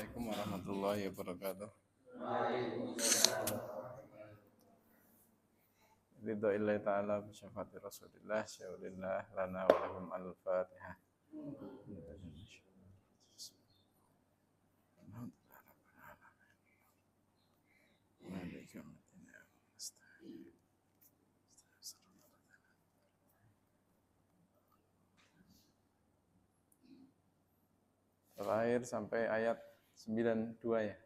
Assalamualaikum warahmatullahi wabarakatuh. Ridho'illahi ta'ala bisyafaati Rasulillah syawalillah lana wa lahum al-Fatihah. Terakhir sampai ayat 92 ya.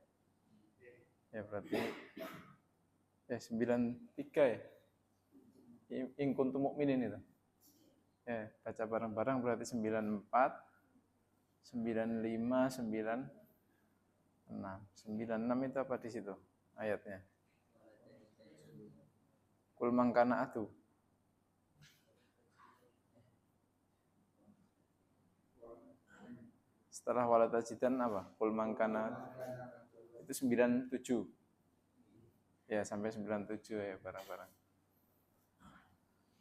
Ya berarti ya 93 ya. In kuntum mukminin itu. Ya, baca bareng-bareng berarti 94 95 96. 96 itu apa di situ ayatnya? Kul mangkana atu. Setelah walatajidan apa? Kul mangkana itu 97. Ya, sampai 97 ya bareng-bareng.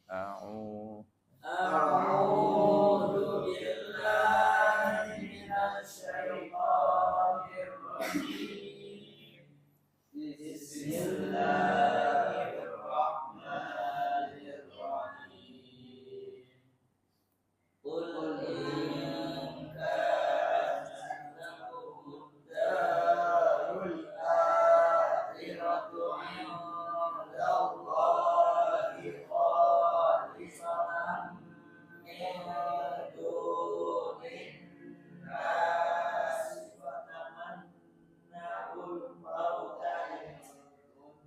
A'udzu billahi minasy syaithanir rajim. Bismillahirrahmanirrahim. Qul in kanat lakum darul akhiratu 'indallahi khalisatan min dunin nas fatamanna'ul mauta.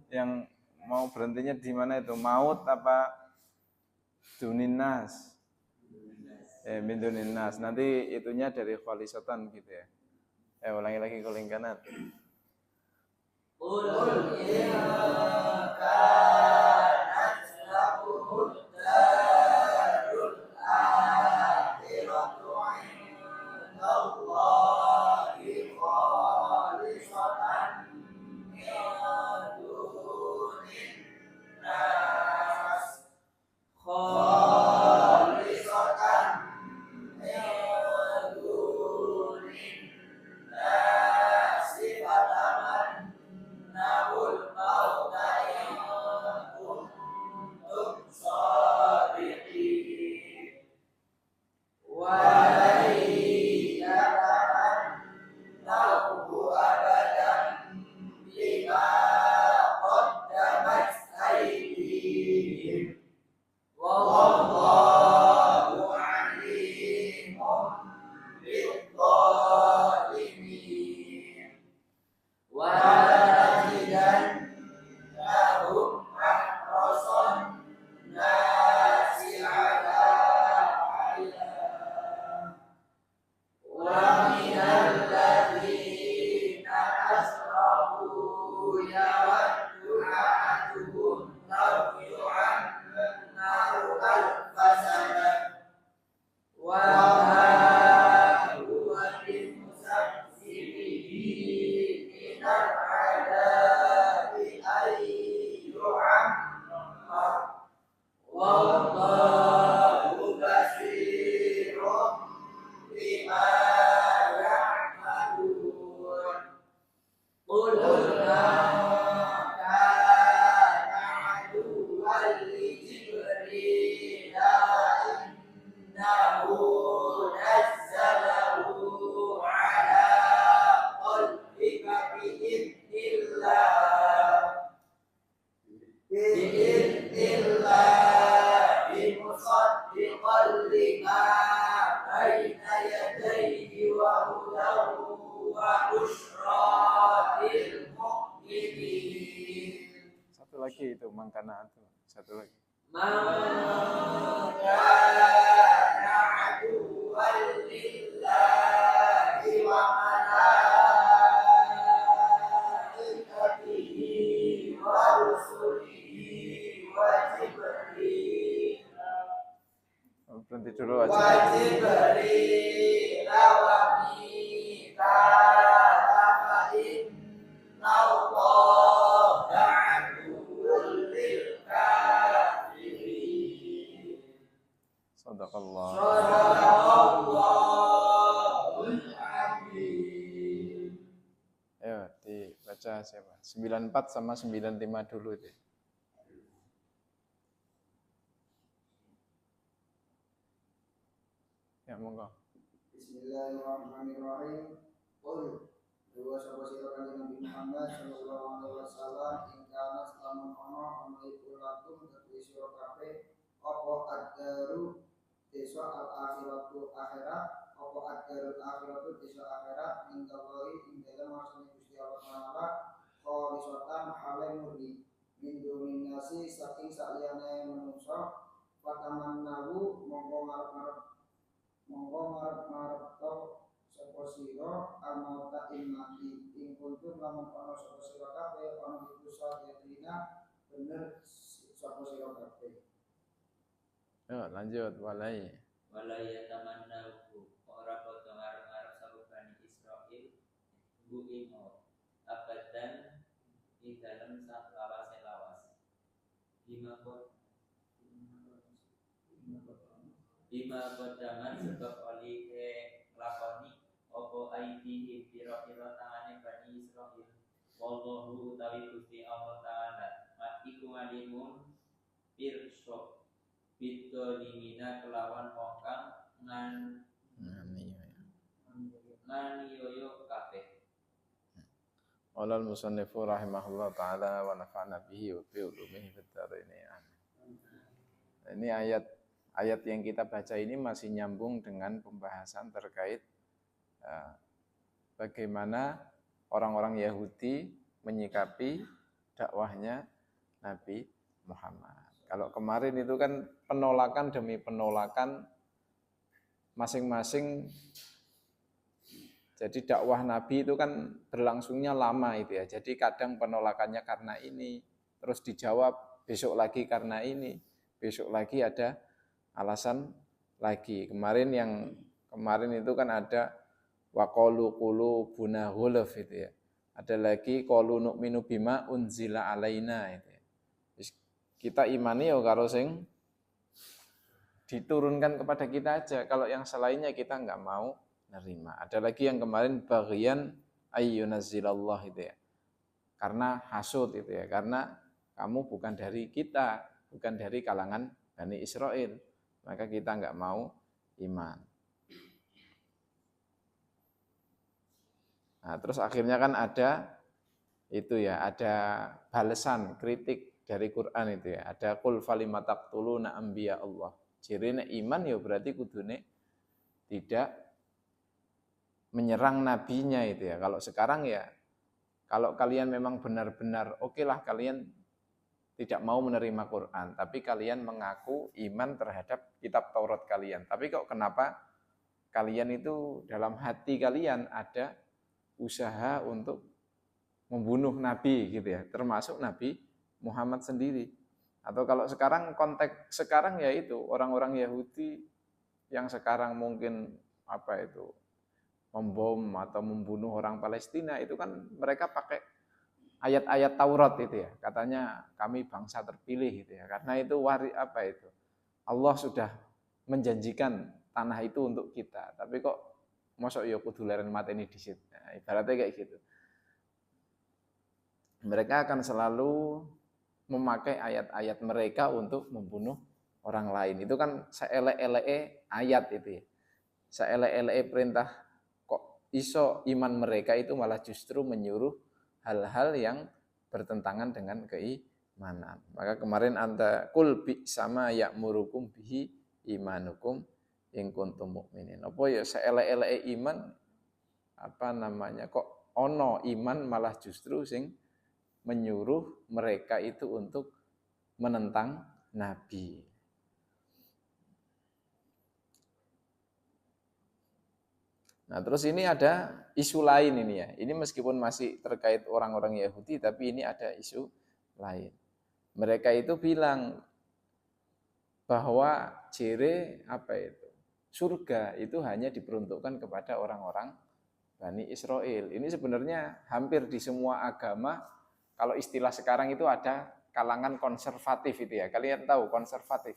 Yang mau berhentinya di mana itu? Maut apa dunin nas? Min dunin nas. Nanti itunya dari khalisatan gitu ya. Ulangi lagi kuling kanan. Qul in kanat lakumud darul akhiratu 'indallahi khalisatan min dunin nas khalisatan min dunin nas fatamanna'ul mauta in kuntum shadiqin wa lan yatamannahu abadan bima qaddamat aydihim wallahu alimun bidzalimin wa latajidanhum ahrasan nasi ala hayah wa minal ladzina asrafu yawaddu ahaduhum law yu'ammaru alfa sanah wa ma huwa bimusabbibihi minal adabi ay yu'ammar wallahu basirun bima ya'malun. Qul man kana aduwwan li Jibril innahu nazzalahu ala qalbika bi'idznillah musaddiqan lima baina yadayhi wa hudan wa busyra lil mu'minin. Satu lagi itu mangkana itu. Satu lagi. Man kana aduwwan lillahi wa malaikatihi wa rusulihi wa Jibril. Berhenti dulu aja. Wa Jibril wa Mikail fa innallaha aduwwun lil kafirin. Sadaqallah. baca siapa? 94 sama 95 dulu itu. Ya monggo. Bismillahirrahmanirrahim. Qul dua sapa sira kanjeng Nabi Muhammad sallallahu alaihi wasallam ing kana salamun ana iku lakum kedue sira kabeh apa adaru desa al akhiratu akhirat apa adarul akhiratu desa akhirat ing dalari ing dalam maksane Gusti Allah taala khalisatan hale murni min dunin nasi saking saliyane manungsa fatamannahu monggo ngarep-ngarep sapa sira amata ing mati ing kuntum lamun ana sapa sira kabeh ana iku sadina bener sapa sira kabeh. Ya, lanjut walai. Walai yatamannahu ora padha ngarep-ngarep sapa Bani Israil bu imo abadan ing dalem sak lawas Bima kodaman sebab oleh lakoni opo aidihim pira-pira tangane Bani Israil wallahu utawi Gusti Allah taala iku alimun pirsa bidzalimina kelawan wong kang nganiaya kabeh. Qala al-musannifu rahimahullah taala wa nafa'na bihi wa bi ulumihi fid dharain. Ini ayat yang kita baca ini masih nyambung dengan pembahasan terkait bagaimana orang-orang Yahudi menyikapi dakwahnya Nabi Muhammad. Kalau kemarin itu kan penolakan demi penolakan masing-masing. Jadi dakwah Nabi itu kan berlangsungnya lama itu ya. Jadi kadang penolakannya karena ini, terus dijawab besok lagi karena ini, besok lagi ada alasan lagi. Kemarin itu kan ada waqalu qulubuna ghulaf itu ya. Ada lagi qalu nu'minu bima unzila alaina itu ya. Kita imani ya karo sing diturunkan kepada kita aja. Kalau yang selainnya kita enggak mau nerima. Ada lagi yang kemarin bagian ayyunazzilallah itu ya. Karena hasud itu ya. Karena kamu bukan dari kita, bukan dari kalangan Bani Israil. Maka kita enggak mau iman. Nah, terus akhirnya kan ada itu ya, ada balasan, kritik dari Quran itu ya. Ada qul falimataqtuluna anbiya Allah. Jirine iman ya berarti kudune tidak menyerang nabinya itu ya. Kalau sekarang ya, kalau kalian memang benar-benar oke lah kalian tidak mau menerima Quran, tapi kalian mengaku iman terhadap kitab Taurat kalian. Tapi kok kenapa kalian itu dalam hati kalian ada usaha untuk membunuh Nabi gitu ya, termasuk Nabi Muhammad sendiri. Atau kalau sekarang konteks sekarang ya itu orang-orang Yahudi yang sekarang mungkin membom atau membunuh orang Palestina itu kan mereka pakai ayat-ayat Taurat itu ya. Katanya kami bangsa terpilih gitu ya. Karena itu Allah sudah menjanjikan tanah itu untuk kita. Tapi kok mosok ya kudu leren mateni disit. Nah, ibaratnya kayak gitu. Mereka akan selalu memakai ayat-ayat mereka untuk membunuh orang lain. Itu kan seelek-eleke ayat itu ya. Seelek-eleke perintah kok iso iman mereka itu malah justru menyuruh hal-hal yang bertentangan dengan keimanan. Maka kemarin anta kul bi sama ya'murukum bihi imanukum in kuntum mukminin. Apa ya seelek-eleke iman kok ono iman malah justru sing menyuruh mereka itu untuk menentang Nabi. Nah, terus ini ada isu lain ini ya. Ini meskipun masih terkait orang-orang Yahudi, tapi ini ada isu lain. Mereka itu bilang bahwa surga itu hanya diperuntukkan kepada orang-orang Bani Israil. Ini sebenarnya hampir di semua agama. Kalau istilah sekarang itu ada kalangan konservatif itu ya. Kalian tahu konservatif?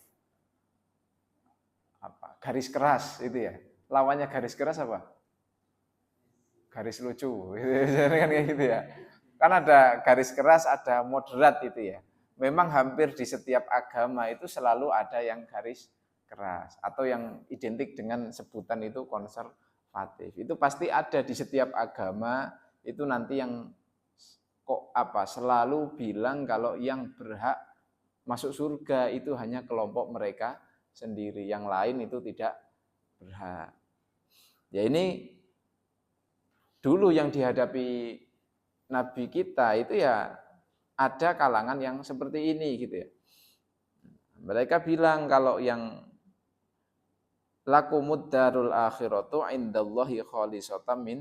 Garis keras itu ya. Lawannya garis keras apa? Garis lucu. Kan kayak gitu ya. Kan ada garis keras, ada moderat itu ya. Memang hampir di setiap agama itu selalu ada yang garis keras atau yang identik dengan sebutan itu konservatif. Itu pasti ada di setiap agama itu nanti yang selalu bilang kalau yang berhak masuk surga itu hanya kelompok mereka sendiri, yang lain itu tidak berhak. Ya ini dulu yang dihadapi Nabi kita itu ya ada kalangan yang seperti ini gitu ya. Mereka bilang kalau yang lakumud darul akhiratu indallahi khalisatan min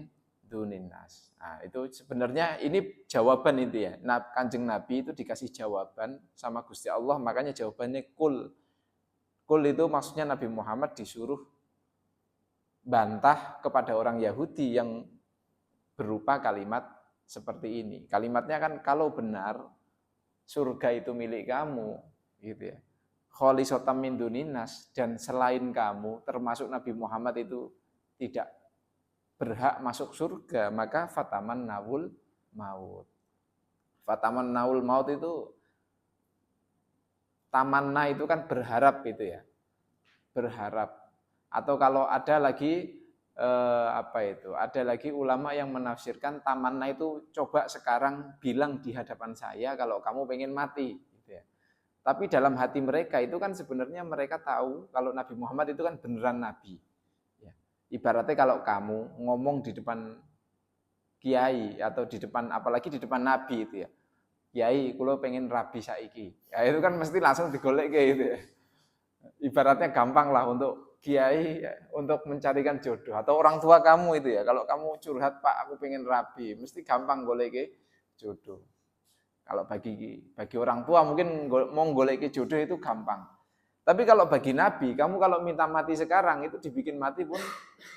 dunin nas. Nah, itu sebenarnya ini jawaban itu ya. Kanjeng Nabi itu dikasih jawaban sama Gusti Allah, makanya jawabannya kul. Kul itu maksudnya Nabi Muhammad disuruh bantah kepada orang Yahudi yang berupa kalimat seperti ini. Kalimatnya kan kalau benar surga itu milik kamu, gitu ya. Khalisatan min duninas, dan selain kamu termasuk Nabi Muhammad itu tidak berhak masuk surga, maka fataman nawul maut. Fataman nawul maut itu tamanna itu kan berharap gitu ya. Berharap. Atau kalau ada lagi ada lagi ulama yang menafsirkan tamanna itu coba sekarang bilang di hadapan saya kalau kamu pengen mati gitu ya. Tapi dalam hati mereka itu kan sebenarnya mereka tahu kalau Nabi Muhammad itu kan beneran Nabi. Ya. Ibaratnya kalau kamu ngomong di depan kiai atau di depan apalagi di depan Nabi itu ya. Kiai, kulo pengen rabi saiki. Ya itu kan mesti langsung digolek kayak gitu ya. Ibaratnya gampang lah untuk kiai untuk mencarikan jodoh atau orang tua kamu itu ya. Kalau kamu curhat, Pak, aku pengen rabi, mesti gampang golek jodoh. Kalau bagi orang tua mungkin mau golek jodoh itu gampang. Tapi kalau bagi Nabi, kamu kalau minta mati sekarang itu dibikin mati pun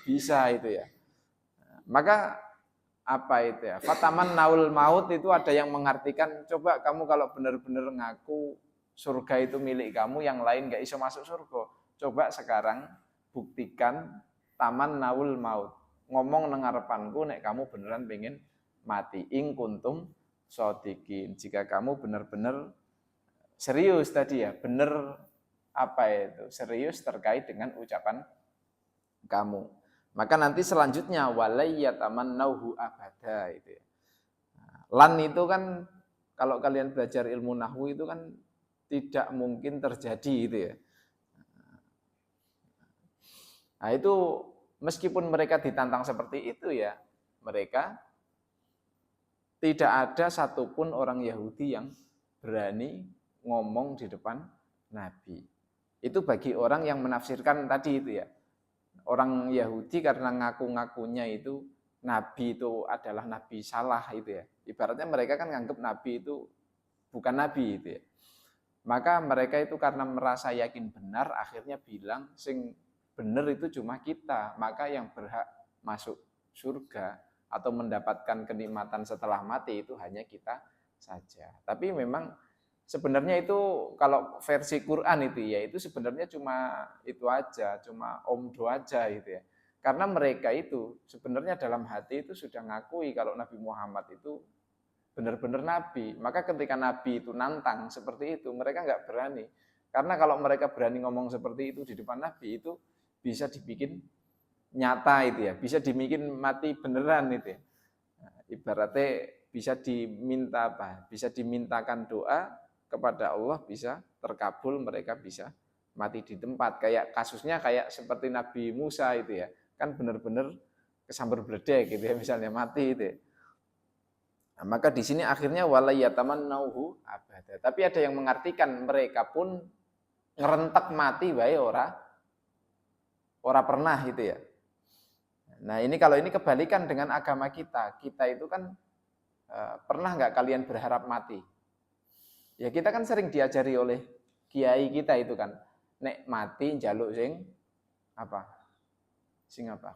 bisa itu ya. Maka itu ya? Fataman naul maut itu ada yang mengartikan coba kamu kalau benar-benar ngaku surga itu milik kamu, yang lain gak iso masuk surga. Coba sekarang buktikan taman naul maut. Ngomong nang ngarepanku nek kamu beneran pengen mati. Ing kuntum shodiqin. Jika kamu benar-benar serius tadi ya, benar serius terkait dengan ucapan kamu. Maka nanti selanjutnya walayyatamannahu abada itu ya. Lan itu kan kalau kalian belajar ilmu nahwu itu kan tidak mungkin terjadi itu ya. Nah itu meskipun mereka ditantang seperti itu ya, mereka tidak ada satupun orang Yahudi yang berani ngomong di depan Nabi. Itu bagi orang yang menafsirkan tadi itu ya. Orang Yahudi karena ngaku-ngakunya itu Nabi itu adalah Nabi salah itu ya. Ibaratnya mereka kan nganggap Nabi itu bukan Nabi itu ya. Maka mereka itu karena merasa yakin benar akhirnya bilang sing benar itu cuma kita. Maka yang berhak masuk surga atau mendapatkan kenikmatan setelah mati itu hanya kita saja. Tapi memang sebenarnya itu kalau versi Quran itu ya itu sebenarnya cuma itu aja, cuma omdo aja gitu ya. Karena mereka itu sebenarnya dalam hati itu sudah ngakui kalau Nabi Muhammad itu benar-benar Nabi. Maka ketika Nabi itu nantang seperti itu, mereka nggak berani. Karena kalau mereka berani ngomong seperti itu di depan Nabi itu bisa dibikin nyata itu ya, bisa dibikin mati beneran itu ya. Nah, ibaratnya bisa diminta Bisa dimintakan doa kepada Allah bisa terkabul, mereka bisa mati di tempat. Kayak kasusnya kayak seperti Nabi Musa itu ya. Kan benar-benar kesambar bledek gitu ya, misalnya mati itu ya. Nah, maka di sini akhirnya walayyatamannauhu abada. Tapi ada yang mengartikan mereka pun ngerentek mati bae ora pernah itu ya. Nah, ini kalau ini kebalikan dengan agama kita. Kita itu kan pernah nggak kalian berharap mati? Ya kita kan sering diajari oleh kiai kita itu kan, nek mati njaluk sing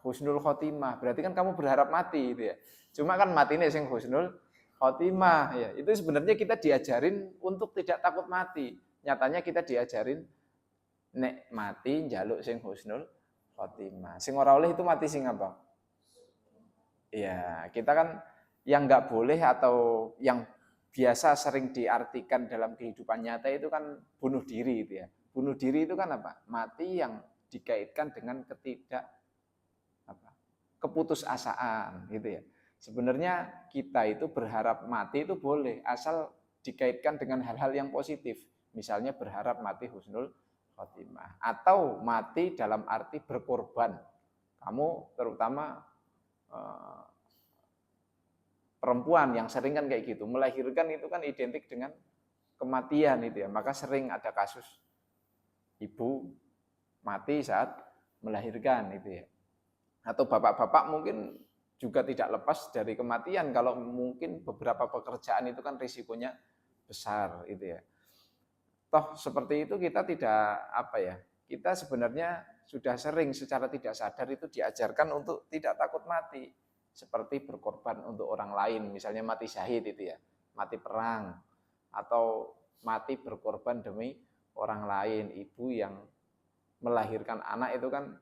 husnul khotimah. Berarti kan kamu berharap mati itu ya. Cuma kan matinya sing husnul khotimah ya. Itu sebenarnya kita diajarin untuk tidak takut mati. Nyatanya kita diajarin nek mati njaluk sing husnul khotimah. Sing ora oleh itu mati sing apa? Ya, kita kan Yang nggak boleh atau yang biasa sering diartikan dalam kehidupan nyata itu kan bunuh diri itu ya. Bunuh diri itu kan apa? Mati yang dikaitkan dengan keputusasaan gitu ya. Sebenarnya kita itu berharap mati itu boleh asal dikaitkan dengan hal-hal yang positif. Misalnya berharap mati husnul khotimah atau mati dalam arti berkorban. Kamu terutama perempuan yang sering kan kayak gitu, melahirkan itu kan identik dengan kematian itu ya. Maka sering ada kasus ibu mati saat melahirkan itu ya. Atau bapak-bapak mungkin juga tidak lepas dari kematian kalau mungkin beberapa pekerjaan itu kan risikonya besar itu ya. Toh seperti itu kita tidak kita sebenarnya sudah sering secara tidak sadar itu diajarkan untuk tidak takut mati. Seperti berkorban untuk orang lain, misalnya mati syahid itu ya, mati perang atau mati berkorban demi orang lain. Ibu yang melahirkan anak itu kan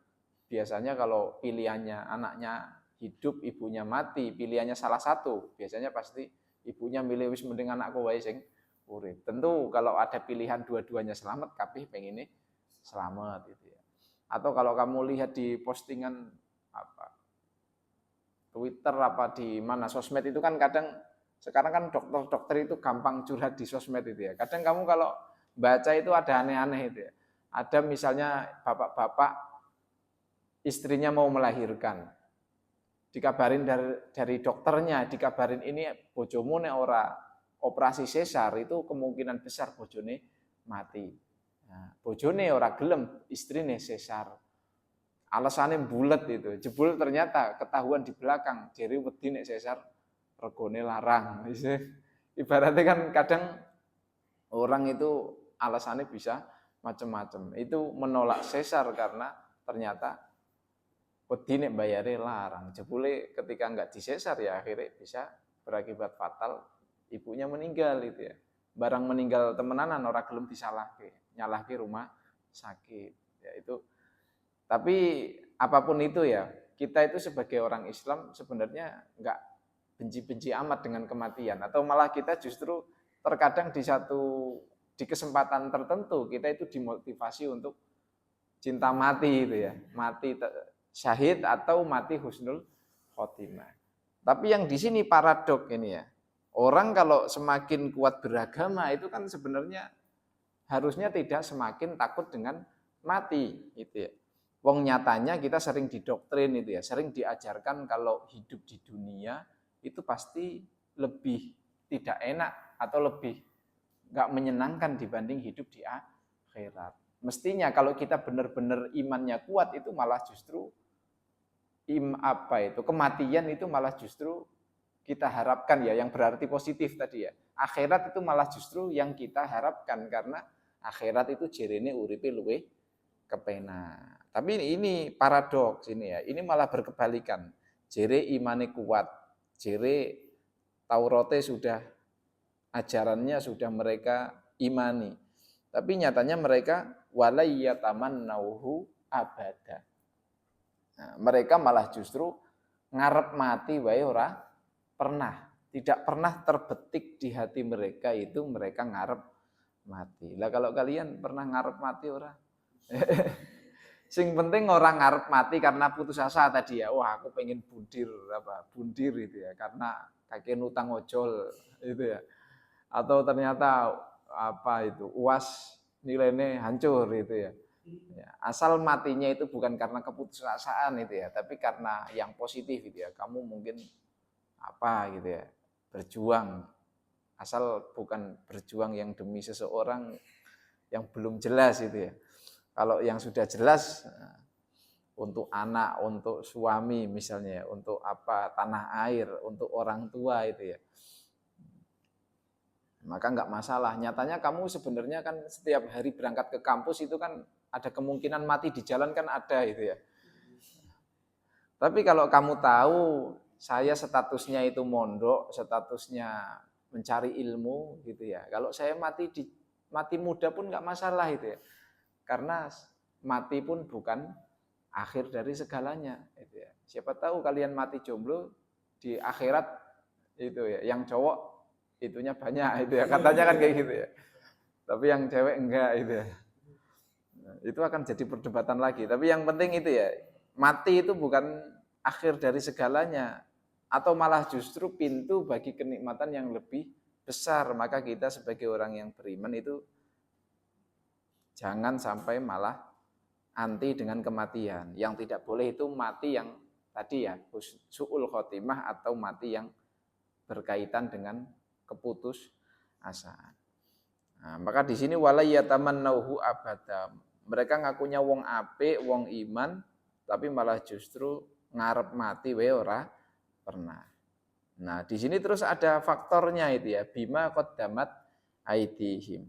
biasanya kalau pilihannya anaknya hidup, ibunya mati, pilihannya salah satu, biasanya pasti ibunya milih wis mending anakku wae sing urip. Tentu kalau ada pilihan dua-duanya selamat, kabeh pengennya selamat gitu ya. Atau kalau kamu lihat di postingan Twitter di mana sosmed itu kan kadang sekarang kan dokter-dokter itu gampang curhat di sosmed itu ya. Kadang kamu kalau baca itu ada aneh-aneh itu ya. Ada misalnya bapak-bapak istrinya mau melahirkan, dikabarin dari dokternya, dikabarin ini bojomu nek ora operasi sesar itu kemungkinan besar bojone mati. Nah, bojone ora gelem, istrine sesar. Alasannya bulet itu, jebul ternyata ketahuan di belakang, jadi wedi nek sesar regone larang. Ibaratnya kan kadang orang itu alasannya bisa macam-macam. Itu menolak sesar karena ternyata wedi nek bayare larang. Jebule ketika enggak disesar ya akhirnya bisa berakibat fatal, ibunya meninggal itu ya. Barang meninggal temenanan ora gelem disalahke, nyalahke rumah sakit. Ya itu. Tapi apapun itu ya, kita itu sebagai orang Islam sebenarnya enggak benci-benci amat dengan kematian, atau malah kita justru terkadang di kesempatan tertentu kita itu dimotivasi untuk cinta mati itu ya, mati syahid atau mati husnul khotimah. Tapi yang di sini paradok ini ya. Orang kalau semakin kuat beragama itu kan sebenarnya harusnya tidak semakin takut dengan mati gitu ya. Wong nyatanya kita sering didoktrin itu ya, sering diajarkan kalau hidup di dunia itu pasti lebih tidak enak atau lebih enggak menyenangkan dibanding hidup di akhirat. Mestinya kalau kita benar-benar imannya kuat itu malah justru kematian itu malah justru kita harapkan ya, yang berarti positif tadi ya. Akhirat itu malah justru yang kita harapkan karena akhirat itu jerene uripe luwih kepenak. Tapi ini paradoks ini ya. Ini malah berkebalikan. Jere imane kuat, jere Taurate sudah ajarannya sudah mereka imani. Tapi nyatanya mereka walayatamannauhu abada. Nah, mereka malah justru ngarep mati wae ora pernah, tidak pernah terbetik di hati mereka itu mereka ngarep mati. Lah kalau kalian pernah ngarep mati ora? Sing penting orang ngarep mati karena putus asa tadi ya. Wah, aku pengen bundir itu ya karena kakek utang ojol itu ya. Atau ternyata UAS nilainya hancur itu ya. Ya, asal matinya itu bukan karena keputusasaan itu ya, tapi karena yang positif itu ya. Kamu mungkin gitu ya, berjuang. Asal bukan berjuang yang demi seseorang yang belum jelas itu ya. Kalau yang sudah jelas untuk anak, untuk suami misalnya, untuk tanah air, untuk orang tua itu ya. Maka enggak masalah. Nyatanya kamu sebenarnya kan setiap hari berangkat ke kampus itu kan ada kemungkinan mati di jalan kan ada itu ya. Tapi kalau kamu tahu saya statusnya itu mondok, statusnya mencari ilmu gitu ya. Kalau saya mati muda pun enggak masalah itu ya. Karena mati pun bukan akhir dari segalanya itu ya. Siapa tahu kalian mati jomblo di akhirat itu ya. Yang cowok itunya banyak itu ya. Katanya kan kayak gitu ya. Tapi yang cewek enggak itu ya. Nah, itu akan jadi perdebatan lagi. Tapi yang penting itu ya, mati itu bukan akhir dari segalanya, atau malah justru pintu bagi kenikmatan yang lebih besar. Maka kita sebagai orang yang beriman itu jangan sampai malah anti dengan kematian. Yang tidak boleh itu mati yang tadi ya, su'ul khotimah atau mati yang berkaitan dengan keputusasaan. Nah, maka di sini wala yatamannauhu abada. Mereka ngakunya wong apik, wong iman, tapi malah justru ngarep mati wae ora pernah. Nah, di sini terus ada faktornya itu ya, bima qaddamat aidihim.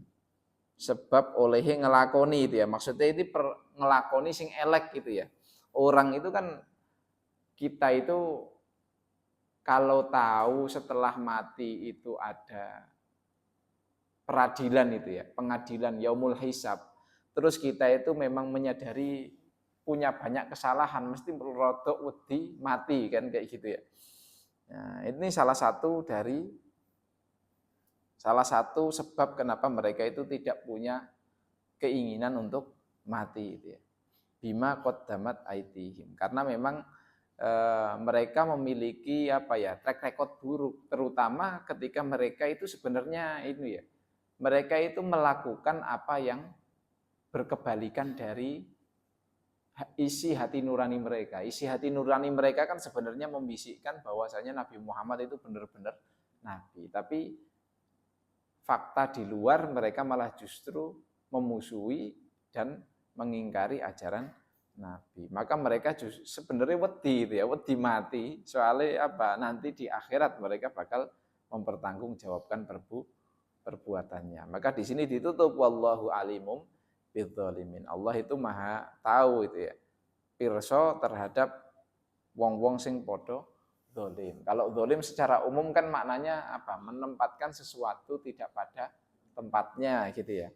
Sebab olehnya ngelakoni itu ya. Maksudnya itu ngelakoni sing elek gitu ya. Orang itu kan, kita itu kalau tahu setelah mati itu ada peradilan itu ya, pengadilan yaumul hisab. Terus kita itu memang menyadari punya banyak kesalahan, mesti rodok wedi mati kan kayak gitu ya. Nah, ini salah satu sebab kenapa mereka itu tidak punya keinginan untuk mati itu ya. Bima qaddamat aidihim. Karena memang mereka memiliki track record buruk, terutama ketika mereka itu sebenarnya ini ya. Mereka itu melakukan apa yang berkebalikan dari isi hati nurani mereka. Isi hati nurani mereka kan sebenarnya membisikkan bahwasanya Nabi Muhammad itu benar-benar nabi. Tapi fakta di luar mereka malah justru memusuhi dan mengingkari ajaran Nabi. Maka mereka sebenarnya wedi mati. Soalnya nanti di akhirat mereka bakal mempertanggungjawabkan perbuatannya. Maka di sini ditutup wallahu alimum bidzalimin. Allah itu maha tahu itu ya. Pirsa terhadap wong-wong sing padha zalim. Kalau zalim secara umum kan maknanya menempatkan sesuatu tidak pada tempatnya gitu ya.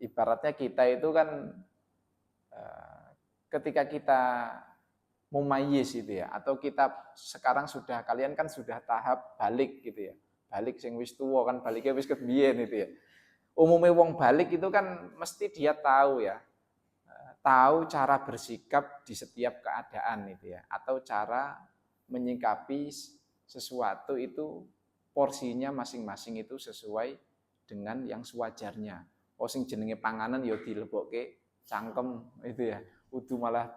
Ibaratnya kita itu kan ketika kita mumayyiz itu ya, atau kita sekarang kalian kan sudah tahap balik gitu ya. Balik sing wis tuwa kan baliknya wis kebiyen itu ya. Umumnya wong balik itu kan mesti dia tahu ya. Tahu cara bersikap di setiap keadaan itu ya, atau cara menyikapi sesuatu itu porsinya masing-masing itu sesuai dengan yang sewajarnya. Oh sing jenenge panganan ya dilebokke cangkem itu ya. Kudu malah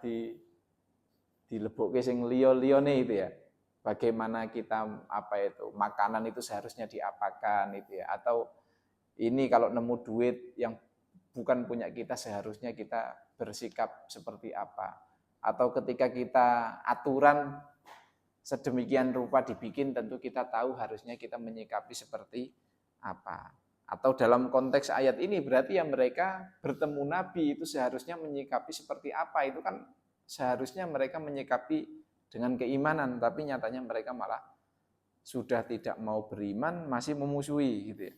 dilebokke sing liya-liyane itu ya. Bagaimana kita makanan itu seharusnya diapakan itu ya, atau ini kalau nemu duit yang bukan punya kita seharusnya kita bersikap seperti apa, atau ketika kita aturan sedemikian rupa dibikin tentu kita tahu harusnya kita menyikapi seperti apa. Atau dalam konteks ayat ini berarti yang mereka bertemu Nabi itu seharusnya menyikapi seperti apa, itu kan seharusnya mereka menyikapi dengan keimanan, tapi nyatanya mereka malah sudah tidak mau beriman, masih memusuhi gitu ya.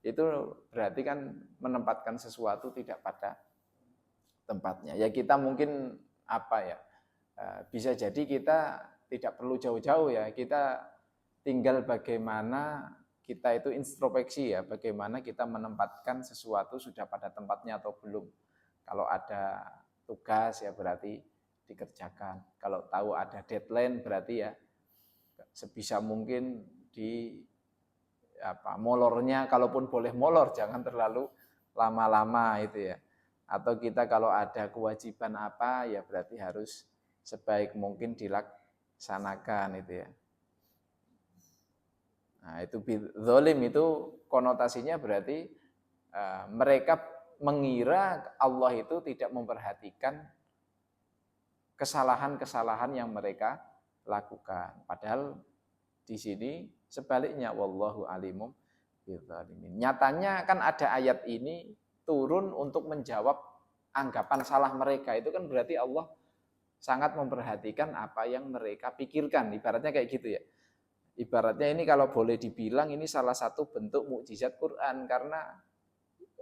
Itu berarti kan menempatkan sesuatu tidak pada tempatnya. Ya kita mungkin bisa jadi kita tidak perlu jauh-jauh ya, kita tinggal bagaimana kita itu introspeksi ya, bagaimana kita menempatkan sesuatu sudah pada tempatnya atau belum. Kalau ada tugas ya berarti dikerjakan. Kalau tahu ada deadline berarti ya sebisa mungkin molornya, kalaupun boleh molor jangan terlalu lama-lama itu ya. Atau kita kalau ada kewajiban ya berarti harus sebaik mungkin dilaksanakan itu ya. Nah, itu zalim itu konotasinya berarti mereka mengira Allah itu tidak memperhatikan kesalahan-kesalahan yang mereka lakukan. Padahal di sini sebaliknya wallahu alimum bidzalimin. Nyatanya kan ada ayat ini turun untuk menjawab anggapan salah mereka. Itu kan berarti Allah sangat memperhatikan apa yang mereka pikirkan. Ibaratnya kayak gitu ya. Ibaratnya ini kalau boleh dibilang ini salah satu bentuk mukjizat Quran, karena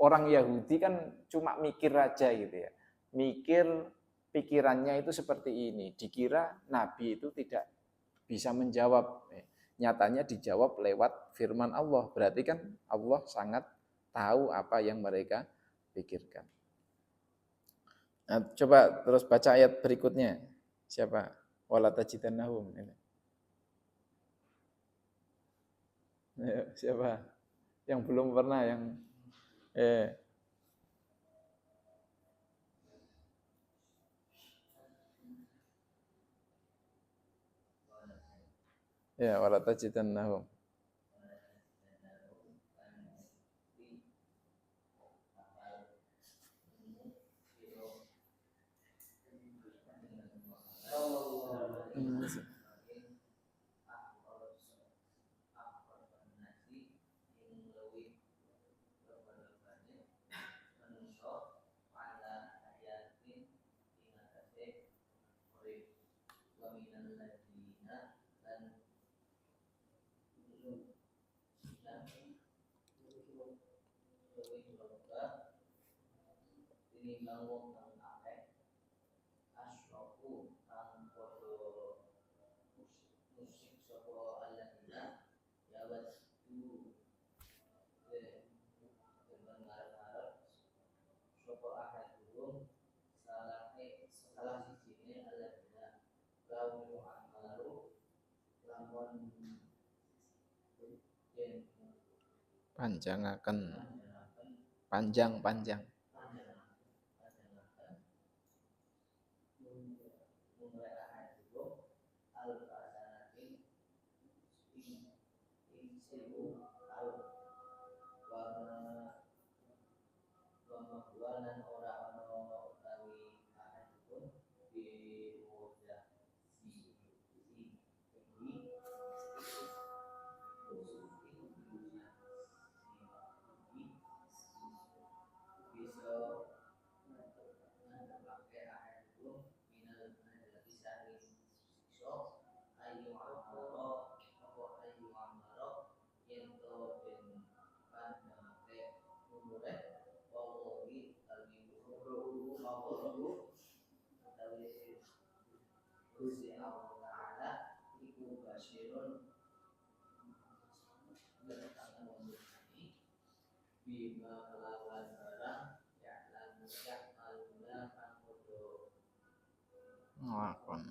orang Yahudi kan cuma mikir aja gitu ya. Mikir, pikirannya itu seperti ini. Dikira Nabi itu tidak bisa menjawab. nyatanya dijawab lewat firman Allah. Berarti kan Allah sangat tahu apa yang mereka pikirkan. Nah, coba terus baca ayat berikutnya. Siapa? Wala tajidannahum. Siapa? Yang belum pernah yang ya wala tajidannahum. Panjangaken panjang nglakon.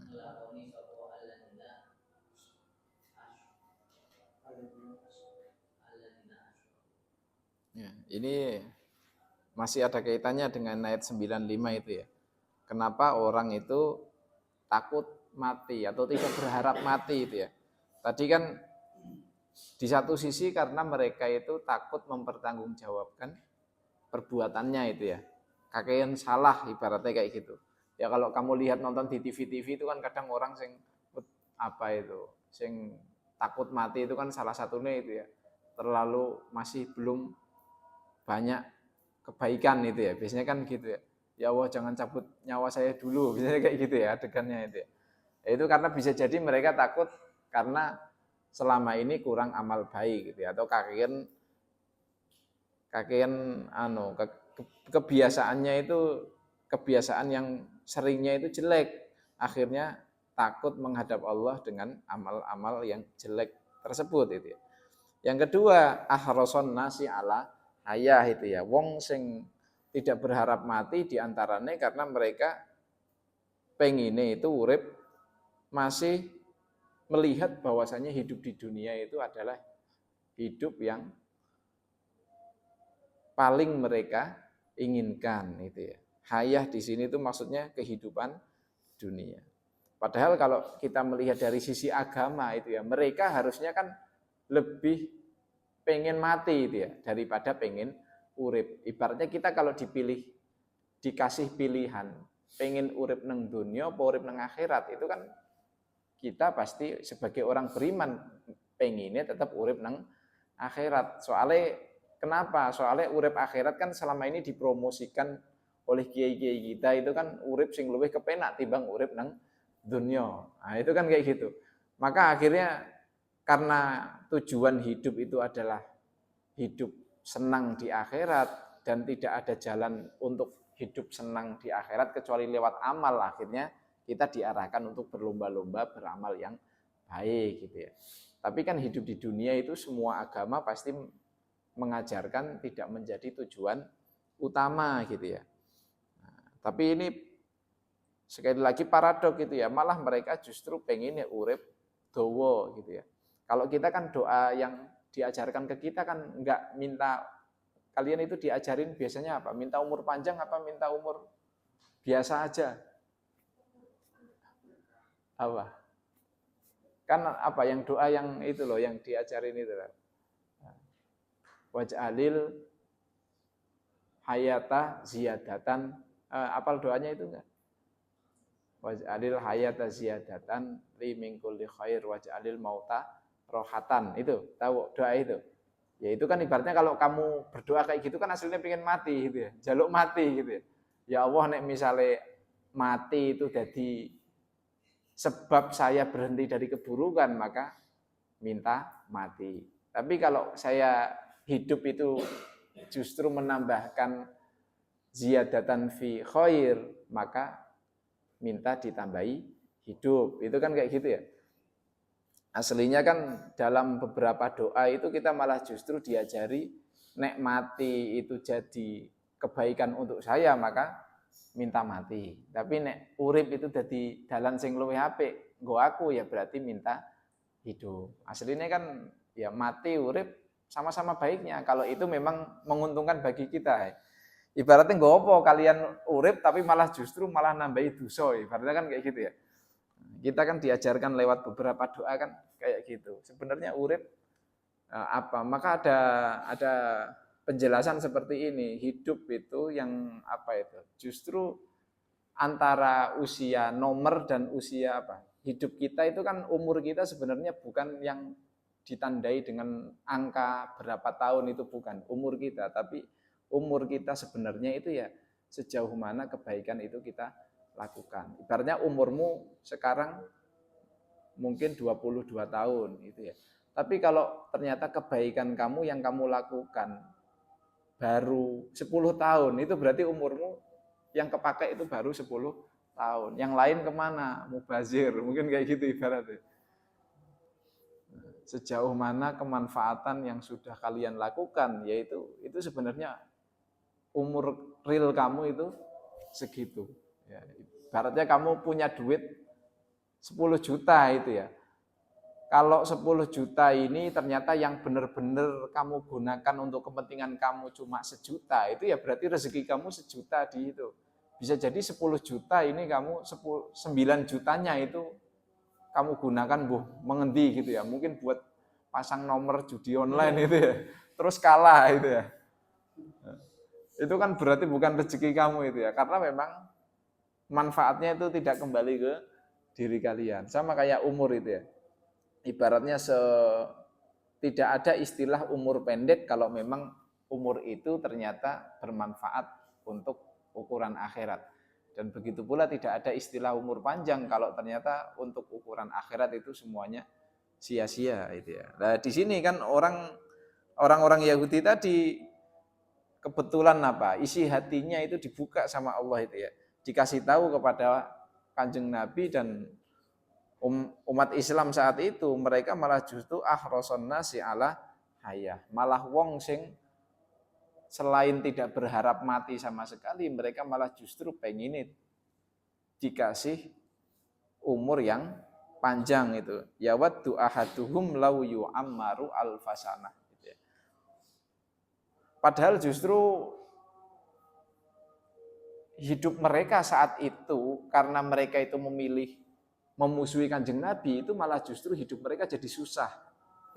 Ya, ini masih ada kaitannya dengan ayat 95 itu ya. Kenapa orang itu takut mati atau tidak berharap mati itu ya. Tadi kan di satu sisi karena mereka itu takut mempertanggungjawabkan perbuatannya itu ya. Kakean salah ibaratnya kayak gitu. Ya kalau kamu lihat nonton di TV-TV itu kan kadang orang sing apa itu, sing takut mati itu kan salah satunya itu ya. Terlalu masih belum banyak kebaikan itu ya. Biasanya kan gitu ya. Ya Allah jangan cabut nyawa saya dulu. Biasanya kayak gitu ya adegannya itu ya. Itu karena bisa jadi mereka takut karena selama ini kurang amal baik gitu ya. Atau kakean kebiasaannya itu kebiasaan yang seringnya itu jelek. Akhirnya takut menghadap Allah dengan amal-amal yang jelek tersebut itu ya. Yang kedua, ahrason nasi ala hayah itu ya. Wong sing tidak berharap mati diantaranya karena mereka pengine itu urip masih melihat bahwasanya hidup di dunia itu adalah hidup yang paling mereka inginkan itu ya. Hayah di sini itu maksudnya kehidupan dunia. Padahal kalau kita melihat dari sisi agama itu ya, mereka harusnya kan lebih pengen mati itu ya daripada pengen urip. Ibaratnya kita kalau dikasih pilihan, pengen urip nang dunia apa urip nang akhirat, itu kan kita pasti sebagai orang beriman pengennya tetap urip nang akhirat. Soalnya kenapa? Soalnya urip akhirat kan selama ini dipromosikan oleh kiai-kiai kita itu kan urip sing luwih kepenak timbang urip nang dunia. Nah, itu kan kayak gitu. Maka akhirnya karena tujuan hidup itu adalah hidup senang di akhirat dan tidak ada jalan untuk hidup senang di akhirat kecuali lewat amal, akhirnya kita diarahkan untuk berlomba-lomba beramal yang baik gitu ya. Tapi kan hidup di dunia itu semua agama pasti mengajarkan tidak menjadi tujuan utama gitu ya. Nah, tapi ini sekali lagi paradok gitu ya, malah mereka justru pengen ya urip dowo gitu ya. Kalau kita kan doa yang diajarkan ke kita kan enggak minta, kalian itu diajarin biasanya apa? Minta umur panjang apa minta umur biasa aja? Apa? Kan apa yang doa yang itu loh yang diajarin itu loh. Waj'alil hayata ziyadatan, apal doanya itu enggak? Waj'alil hayata ziyadatan li min kulli khair waj'alil mauta rohatan. Itu tahu doa itu? Ya itu kan ibaratnya kalau kamu berdoa kayak gitu kan aslinya pengen mati gitu ya. Jaluk mati gitu ya. Ya Allah nek misalnya mati itu jadi sebab saya berhenti dari keburukan maka minta mati. Tapi kalau saya hidup itu justru menambahkan ziyadatan fi khair maka minta ditambahi hidup. Itu kan kayak gitu ya. Aslinya kan dalam beberapa doa itu kita malah justru diajari nek mati itu jadi kebaikan untuk saya maka minta mati. Tapi nek urip itu jadi dalan sing luwih apik, nggo aku ya berarti minta hidup. Aslinya kan ya mati urip sama-sama baiknya kalau itu memang menguntungkan bagi kita. Ibaratnya nggo apa kalian urip tapi malah justru malah nambahi dosa. Ibaratnya kan kayak gitu ya. Kita kan diajarkan lewat beberapa doa kan kayak gitu. Sebenarnya urip apa? Maka ada penjelasan seperti ini, hidup itu yang apa itu? Justru antara usia nomor dan usia apa? Hidup kita itu kan umur kita sebenarnya bukan yang ditandai dengan angka berapa tahun itu bukan umur kita, tapi umur kita sebenarnya itu ya sejauh mana kebaikan itu kita lakukan. Ibaratnya umurmu sekarang mungkin 22 tahun itu ya. Tapi kalau ternyata kebaikan kamu yang kamu lakukan baru 10 tahun, itu berarti umurmu yang kepakai itu baru 10 tahun. Yang lain kemana? Mubazir, mungkin kayak gitu ibaratnya. Sejauh mana kemanfaatan yang sudah kalian lakukan, yaitu itu sebenarnya umur real kamu itu segitu. Ya, ibaratnya kamu punya duit 10 juta itu ya. Kalau 10 juta ini ternyata yang benar-benar kamu gunakan untuk kepentingan kamu cuma 1 juta, itu ya berarti rezeki kamu 1 juta di itu. Bisa jadi 10 juta ini kamu 9 jutanya itu kamu gunakan mengendi gitu ya. Mungkin buat pasang nomor judi online itu ya. Terus kalah itu ya. Itu kan berarti bukan rezeki kamu itu ya. Karena memang manfaatnya itu tidak kembali ke diri kalian. Sama kayak umur itu ya. Ibaratnya tidak ada istilah umur pendek kalau memang umur itu ternyata bermanfaat untuk ukuran akhirat. Dan begitu pula tidak ada istilah umur panjang kalau ternyata untuk ukuran akhirat itu semuanya sia-sia itu ya. Nah, di sini kan orang-orang Yahudi tadi kebetulan apa? Isi hatinya itu dibuka sama Allah itu ya. Dikasih tahu kepada Kanjeng Nabi dan umat Islam saat itu, mereka malah justru ahroson nasi ala hayah. Malah wong sing selain tidak berharap mati sama sekali, mereka malah justru pengen dikasih umur yang panjang itu. Ya waddu ahaduhum law yu'ammaru alfasana. Gitu ya. Padahal justru hidup mereka saat itu karena mereka itu memilih memusuhi Kanjeng Nabi, itu malah justru hidup mereka jadi susah.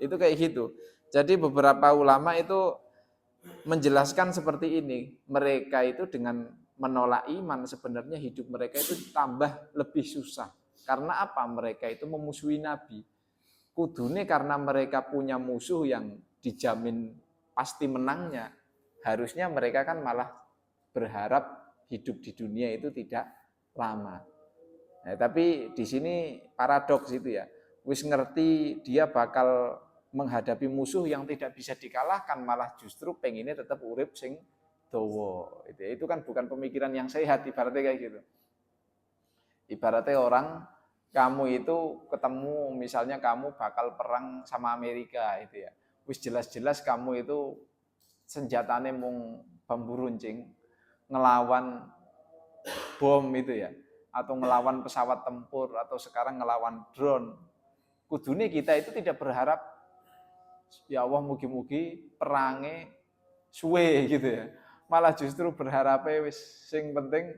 Itu kayak gitu. Jadi beberapa ulama itu menjelaskan seperti ini. Mereka itu dengan menolak iman sebenarnya hidup mereka itu tambah lebih susah. Karena apa? Mereka itu memusuhi Nabi. Kudune karena mereka punya musuh yang dijamin pasti menangnya. Harusnya mereka kan malah berharap hidup di dunia itu tidak lama. Nah, tapi di sini paradoks itu ya. Wis ngerti dia bakal menghadapi musuh yang tidak bisa dikalahkan, malah justru pengennya tetap urip sing dowo. Itu kan bukan pemikiran yang sehat, ibaratnya kayak gitu. Ibaratnya orang kamu itu ketemu misalnya kamu bakal perang sama Amerika itu ya. Wis jelas-jelas kamu itu senjatane mung bambu runcing ngelawan bom itu ya, atau ngelawan pesawat tempur atau sekarang ngelawan drone. Kudune kita itu tidak berharap ya Allah mugi-mugi perange suwe gitu ya. Malah justru berharap wis sing penting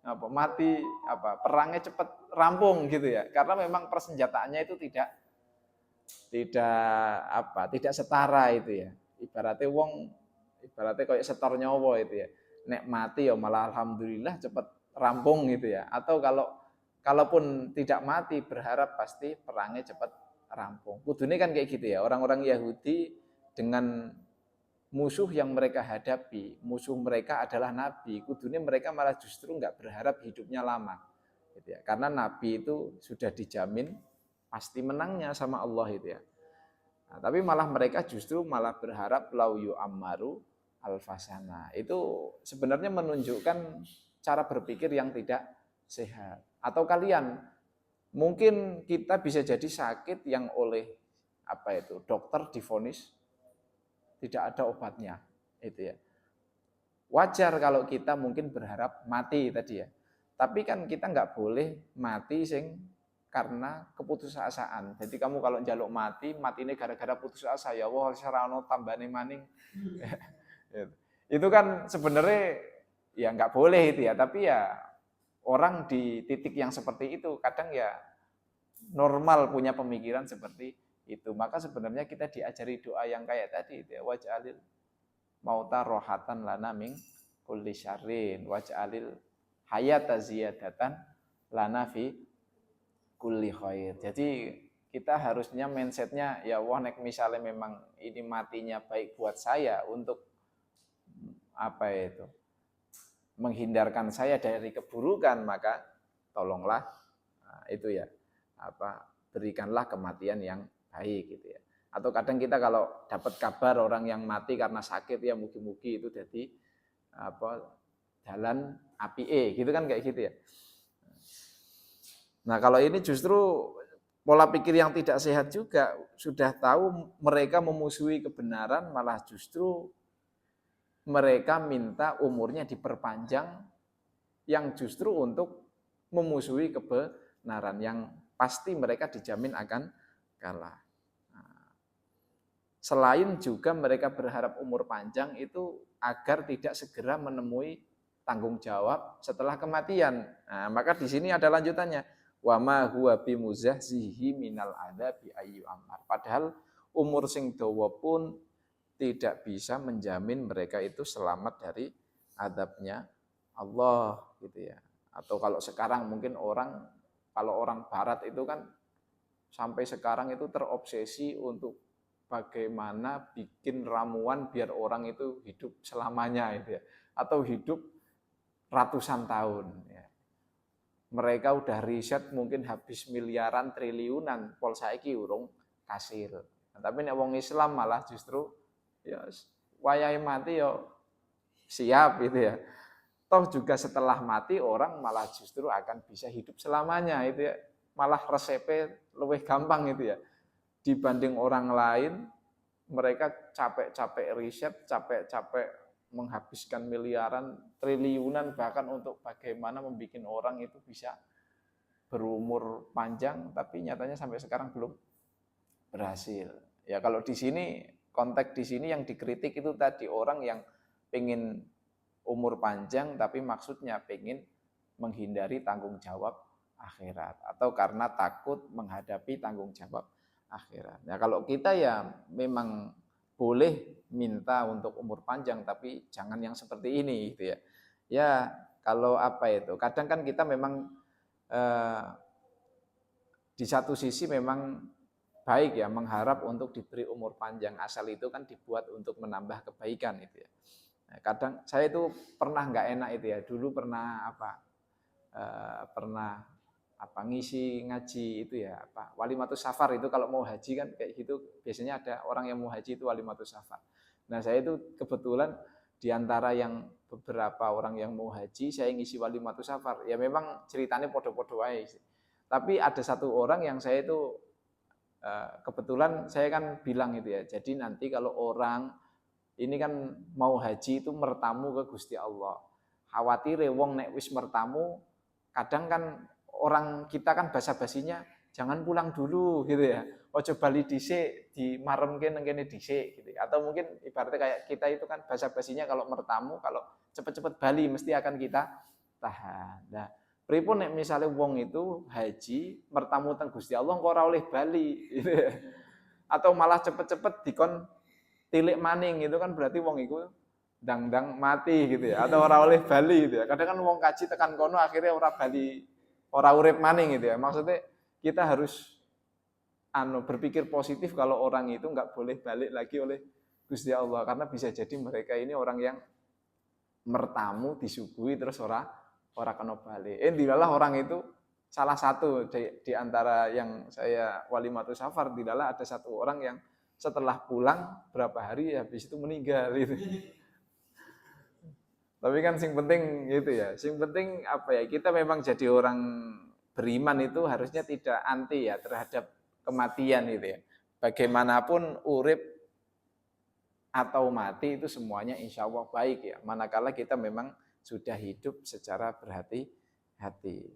apa mati apa perangnya cepat rampung gitu ya. Karena memang persenjataannya itu tidak setara itu ya. Ibaratnya kayak setor nyawa itu ya. Nek mati ya malah alhamdulillah cepat rampung gitu ya. Atau kalaupun tidak mati berharap pasti perangnya cepat rampung. Kudune kan kayak gitu ya. Orang-orang Yahudi dengan musuh yang mereka hadapi, musuh mereka adalah Nabi. Kudune mereka malah justru nggak berharap hidupnya lama, gitu ya. Karena Nabi itu sudah dijamin pasti menangnya sama Allah itu ya. Nah, tapi malah mereka justru malah berharap lau yu'ammaru alfasana. Itu sebenarnya menunjukkan cara berpikir yang tidak sehat. Atau kalian mungkin kita bisa jadi sakit yang oleh dokter divonis tidak ada obatnya itu ya. Wajar kalau kita mungkin berharap mati tadi ya. Tapi kan kita nggak boleh mati karena keputusasaan. Jadi kamu kalau njaluk mati ini gara-gara putus asa ya Allah sarana tambane maning. Itu kan sebenarnya ya nggak boleh itu ya, tapi ya orang di titik yang seperti itu kadang ya normal punya pemikiran seperti itu. Maka sebenarnya kita diajari doa yang kayak tadi itu ya, waj'alil mauta rohatan lana min kulli syarrin waj'alil hayata ziyadatan lana fi kulli khair. Jadi kita harusnya mindsetnya ya wah nek misalnya memang ini matinya baik buat saya untuk menghindarkan saya dari keburukan, maka tolonglah itu ya berikanlah kematian yang baik gitu ya. Atau kadang kita kalau dapat kabar orang yang mati karena sakit ya mugi-mugi itu jadi jalan apike gitu kan kayak gitu ya. Nah, kalau ini justru pola pikir yang tidak sehat juga, sudah tahu mereka memusuhi kebenaran malah justru mereka minta umurnya diperpanjang yang justru untuk memusuhi kebenaran yang pasti mereka dijamin akan kalah. Selain juga mereka berharap umur panjang itu agar tidak segera menemui tanggung jawab setelah kematian. Nah, maka di sini ada lanjutannya. Wa ma huwa bimuzahzihi minal adzabi ayyu amar. Padahal umur sing dawa pun tidak bisa menjamin mereka itu selamat dari adabnya Allah gitu ya. Atau kalau sekarang mungkin kalau orang barat itu kan sampai sekarang itu terobsesi untuk bagaimana bikin ramuan biar orang itu hidup selamanya itu ya, atau hidup ratusan tahun ya. Mereka udah riset mungkin habis miliaran triliunan pol saiki urung kasil. Nah, tapi nek wong Islam malah justru ya wayahe mati ya siap gitu ya. Toh juga setelah mati orang malah justru akan bisa hidup selamanya itu ya. Malah resepnya lebih gampang itu ya. Dibanding orang lain, mereka capek-capek riset, capek-capek menghabiskan miliaran, triliunan bahkan untuk bagaimana membuat orang itu bisa berumur panjang, tapi nyatanya sampai sekarang belum berhasil. Ya kalau di sini, konteks di sini yang dikritik itu tadi orang yang pengen umur panjang, tapi maksudnya pengen menghindari tanggung jawab akhirat, atau karena takut menghadapi tanggung jawab akhirat. Nah, kalau kita ya memang boleh minta untuk umur panjang, tapi jangan yang seperti ini gitu ya. Ya kalau kadang kan kita memang di satu sisi memang baik ya mengharap untuk diberi umur panjang, asal itu kan dibuat untuk menambah kebaikan itu ya. Nah, kadang saya itu pernah nggak enak itu ya. Dulu pernah ngisi ngaji itu ya walimatus safar itu kalau mau haji kan kayak gitu biasanya ada orang yang mau haji itu walimatus safar. Nah saya itu kebetulan diantara yang beberapa orang yang mau haji saya ngisi walimatus safar ya memang ceritanya podo-podo aja sih. Tapi ada satu orang yang saya itu kebetulan saya kan bilang itu ya. Jadi nanti kalau orang ini kan mau haji itu mertamu ke Gusti Allah. Khawatir wong nek wis mertamu, kadang kan orang kita kan basa-basinya jangan pulang dulu gitu ya. Ojo bali dhisik dimaremke nang kene dhisik gitu. Atau mungkin ibaratnya kayak kita itu kan basa-basinya kalau mertamu kalau cepet-cepet bali mesti akan kita tahan. Nah, pripun nek misalnya wong itu haji mertamu teng Gusti Allah kok ora oleh bali gitu ya. Atau malah cepet-cepet dikon tilik maning itu kan berarti wong iku ndang-ndang mati gitu ya atau ora oleh bali gitu ya. Kadang kan wong kaji tekan kono akhirnya ora bali, ora urip maning gitu ya. Maksudnya kita harus berpikir positif kalau orang itu nggak boleh balik lagi oleh Gusti Allah karena bisa jadi mereka ini orang yang mertamu disuguhi terus ora kena balik. Dilalah orang itu salah satu di antara yang saya walimatus safar dilalah ada satu orang yang setelah pulang berapa hari habis itu meninggal gitu. Tapi kan sing penting gitu ya. Sing penting apa ya? Kita memang jadi orang beriman itu harusnya tidak anti ya terhadap kematian itu ya. Bagaimanapun urip atau mati itu semuanya insya Allah baik ya. Manakala kita memang sudah hidup secara berhati-hati.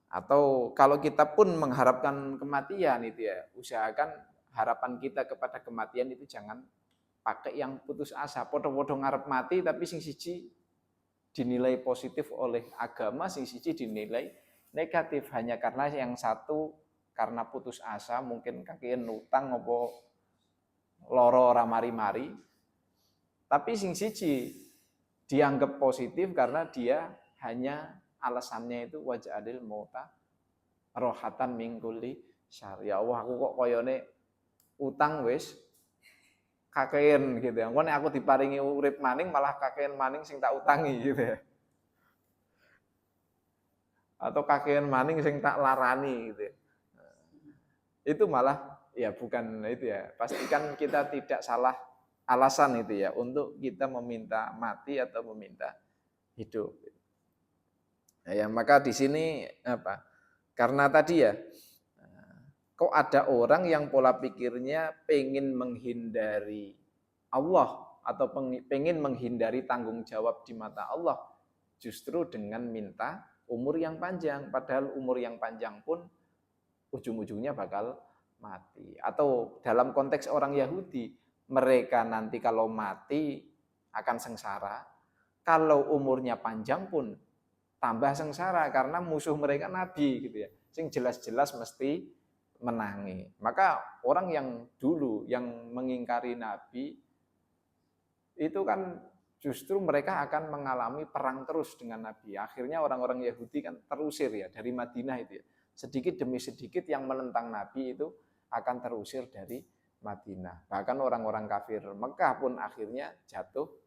Atau kalau kita pun mengharapkan kematian itu ya, usahakan harapan kita kepada kematian itu jangan pakai yang putus asa. Podo-podo ngarep mati tapi sing siji dinilai positif oleh agama, sing siji dinilai negatif hanya karena yang satu karena putus asa mungkin kakean utang apa loro ora mari-mari. Tapi sing siji dianggap positif karena dia hanya alasannya itu waj'alil mauta rohatan min kulli syarr. Ya Allah aku kok koyone utang wis kakean gitu ya. Engko nek aku diparingi urip maning malah kakean maning sing tak utangi gitu ya. Atau kakean maning sing tak larani gitu ya. Itu malah ya bukan itu ya. Pastikan kita tidak salah alasan itu ya untuk kita meminta mati atau meminta hidup. Nah, ya maka di sini apa? Karena tadi ya kok ada orang yang pola pikirnya pengen menghindari Allah atau pengen menghindari tanggung jawab di mata Allah justru dengan minta umur yang panjang. Padahal umur yang panjang pun ujung-ujungnya bakal mati. Atau dalam konteks orang Yahudi, mereka nanti kalau mati akan sengsara. Kalau umurnya panjang pun tambah sengsara karena musuh mereka nabi gitu ya. Sing jelas-jelas mesti menangi. Maka orang yang dulu yang mengingkari nabi itu kan justru mereka akan mengalami perang terus dengan nabi. Akhirnya orang-orang Yahudi kan terusir ya dari Madinah itu ya. Sedikit demi sedikit yang menentang nabi itu akan terusir dari Madinah. Bahkan orang-orang kafir Mekah pun akhirnya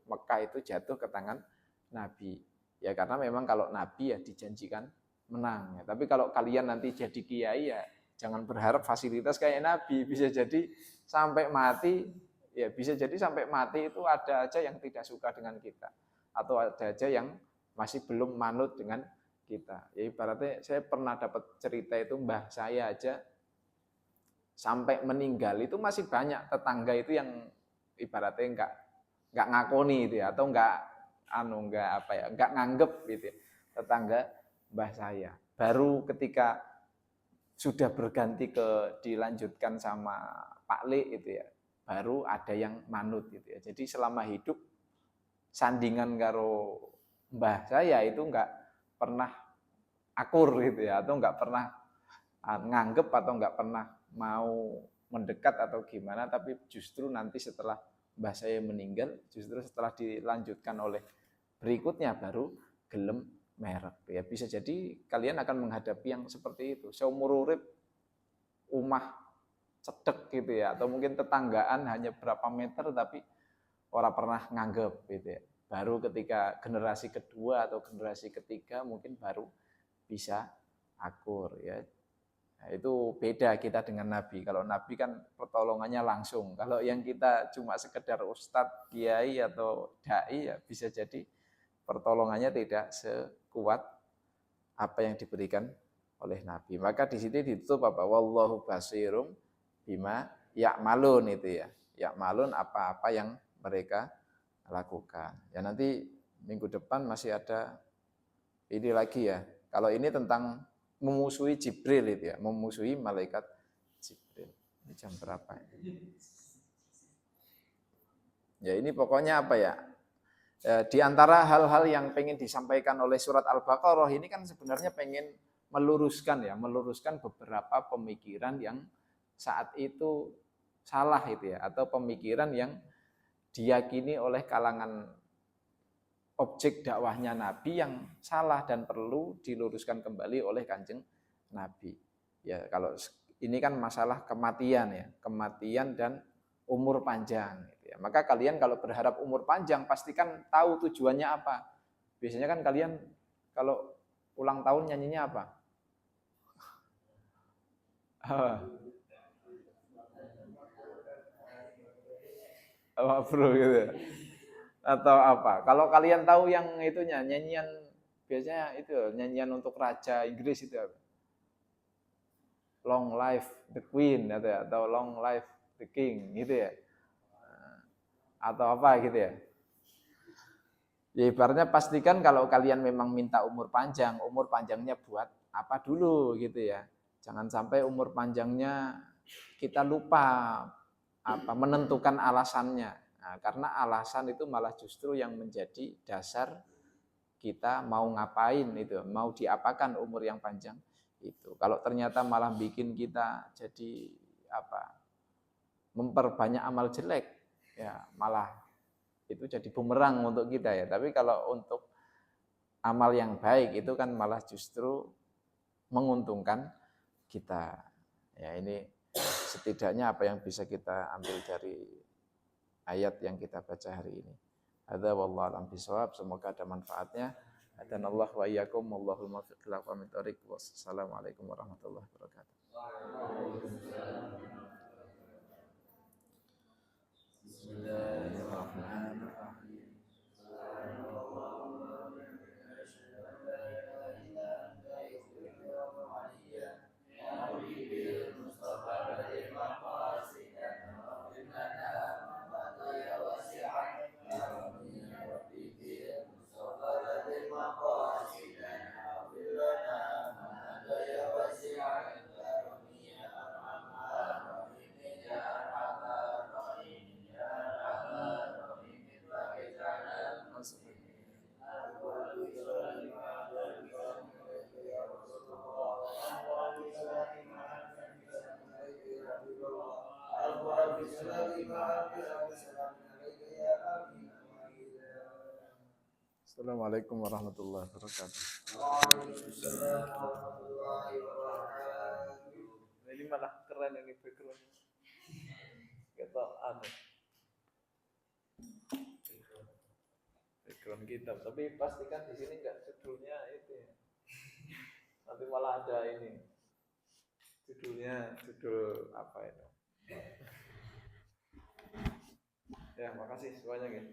Mekah itu jatuh ke tangan nabi. Ya karena memang kalau nabi ya dijanjikan menang. Ya. Tapi kalau kalian nanti jadi kiai ya jangan berharap fasilitas kayak nabi. Bisa jadi sampai mati, ya bisa jadi sampai mati itu ada aja yang tidak suka dengan kita. Atau ada aja yang masih belum manut dengan kita. Ya ibaratnya saya pernah dapat cerita itu mbah saya aja sampai meninggal itu masih banyak tetangga itu yang ibaratnya enggak ngakoni itu ya atau enggak nganggep gitu ya, tetangga mbah saya. Baru ketika sudah berganti dilanjutkan sama Pak Le itu ya, baru ada yang manut gitu ya. Jadi selama hidup sandingan karo mbah saya itu enggak pernah akur gitu ya atau enggak pernah nganggep atau enggak pernah mau mendekat atau gimana, tapi justru nanti setelah mbah saya meninggal, justru setelah dilanjutkan oleh berikutnya baru gelem merek. Ya bisa jadi kalian akan menghadapi yang seperti itu. Seumur urip umah cedek gitu ya, atau mungkin tetanggaan hanya berapa meter tapi orang pernah nganggep gitu ya. Baru ketika generasi kedua atau generasi ketiga mungkin baru bisa akur ya. Nah, itu beda kita dengan Nabi. Kalau Nabi kan pertolongannya langsung. Kalau yang kita cuma sekedar ustadz, kiai atau dai ya bisa jadi pertolongannya tidak sekuat apa yang diberikan oleh Nabi. Maka di situ ditutup apa? Wallahu basirum bima ya'malun itu ya. Ya'malun apa-apa yang mereka lakukan. Ya nanti minggu depan masih ada ini lagi ya. Kalau ini tentang memusuhi Jibril itu ya, memusuhi malaikat Jibril. Ini jam berapa ini? Ya ini pokoknya apa ya? Di antara hal-hal yang pengen disampaikan oleh surat Al-Baqarah ini kan sebenarnya pengen meluruskan beberapa pemikiran yang saat itu salah itu ya, atau pemikiran yang diyakini oleh kalangan objek dakwahnya Nabi yang salah dan perlu diluruskan kembali oleh Kanjeng Nabi. Ya kalau ini kan masalah kematian ya, kematian dan umur panjang. Gitu ya. Maka kalian kalau berharap umur panjang pastikan tahu tujuannya apa. Biasanya kan kalian kalau ulang tahun nyanyinya apa? Apa bro gitu? Atau apa? Kalau kalian tahu yang itunya nyanyian biasanya itu nyanyian untuk raja Inggris itu apa? Long life the queen atau long life the king gitu ya. Atau apa gitu ya. Ya ibaratnya pastikan kalau kalian memang minta umur panjangnya buat apa dulu gitu ya. Jangan sampai umur panjangnya kita lupa apa menentukan alasannya. Nah, karena alasan itu malah justru yang menjadi dasar kita mau ngapain itu, mau diapakan umur yang panjang itu. Kalau ternyata malah bikin kita jadi apa? Memperbanyak amal jelek, ya malah itu jadi bumerang untuk kita ya. Tapi kalau untuk amal yang baik itu kan malah justru menguntungkan kita. Ya ini setidaknya apa yang bisa kita ambil dari ayat yang kita baca hari ini. Hadza wallahu a'lam bishawab. Semoga ada manfaatnya. Hadanallahu wa iyyakum wallahul muwaffiq ila aqwamit thoriq. Wassalamualaikum warahmatullahi wabarakatuh. Bismillahirrahmanirrahim. Assalamualaikum warahmatullahi wabarakatuh. Waalaikumsalam warahmatullahi wabarakatuh. Ini malah keren ini background. Kita background kitab, tapi pastikan di sini enggak judulnya itu ya. Nanti malah ada ini. Judul apa itu? Ya, makasih semuanya gitu.